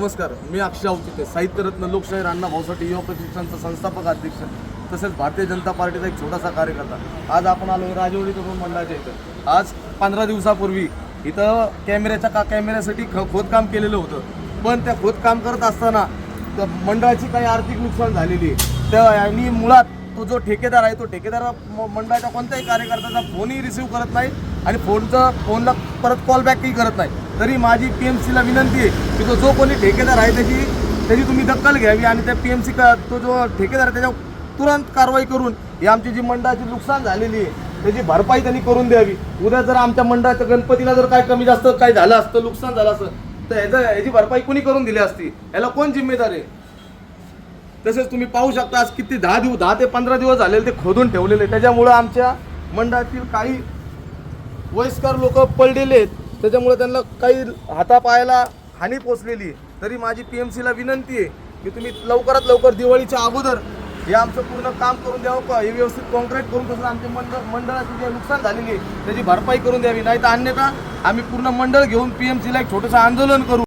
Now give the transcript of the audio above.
नमस्कार, मी अक्षय आवचिते, साहित्यरत्न लोकशाहीर अण्णा भाऊ साठे युवा प्रतिष्ठानचा संस्थापक अध्यक्ष तसेच भारतीय जनता पार्टीचा एक छोटासा कार्यकर्ता। आज आपण आलो राजवडी तरुण मंडळाच्या इथं। आज 15 दिवसापूर्वी इथं कॅमेऱ्यासाठी खोदकाम केलेलं होतं, पण त्या खोदकाम करत असताना मंडळाची काही आर्थिक नुकसान झालेली आहे। त्या आणि मुळात तो जो ठेकेदार आहे तो ठेकेदार मंडळाच्या कोणत्याही कार्यकर्त्याचा फोनही रिसीव्ह करत नाही आणि फोनला परत कॉल बॅकही करत नाही। तरी माझी PMCला विनंती आहे की तो जो कोणी ठेकेदार आहे त्याची तुम्ही दखल घ्यावी आणि त्या PMC का तो जो ठेकेदार आहे त्याच्यावर तुरंत कारवाई करून ही आमची जी मंडळाची नुकसान झालेली आहे त्याची भरपाई त्यांनी करून द्यावी। उद्या जर आमच्या मंडळाच्या गणपतीला जर काय कमी जास्त काय झालं असतं, नुकसान झालं असतं, तर याची भरपाई कोणी करून दिली असती? याला कोण जिम्मेदार आहे? तसेच तुम्ही पाहू शकता आज किती 10 ते 15 दिवस झालेले ते खोदून ठेवलेले, त्याच्यामुळं आमच्या मंडळातील काही वयस्कर लोक पडलेले आहेत, त्याच्यामुळे त्यांना काही हातापायाला हानी पोचलेली आहे। तरी माझी PMCला विनंती आहे की तुम्ही लवकरात लवकर दिवाळीच्या अगोदर हे आमचं पूर्ण काम करून द्यावं का, हे व्यवस्थित कॉन्क्रीट करून तसं आमच्या मंडळाची जे नुकसान झालेली आहे त्याची भरपाई करून द्यावी, नाही तर अन्यथा आम्ही पूर्ण मंडळ घेऊन PMCला एक छोटंसं आंदोलन करू।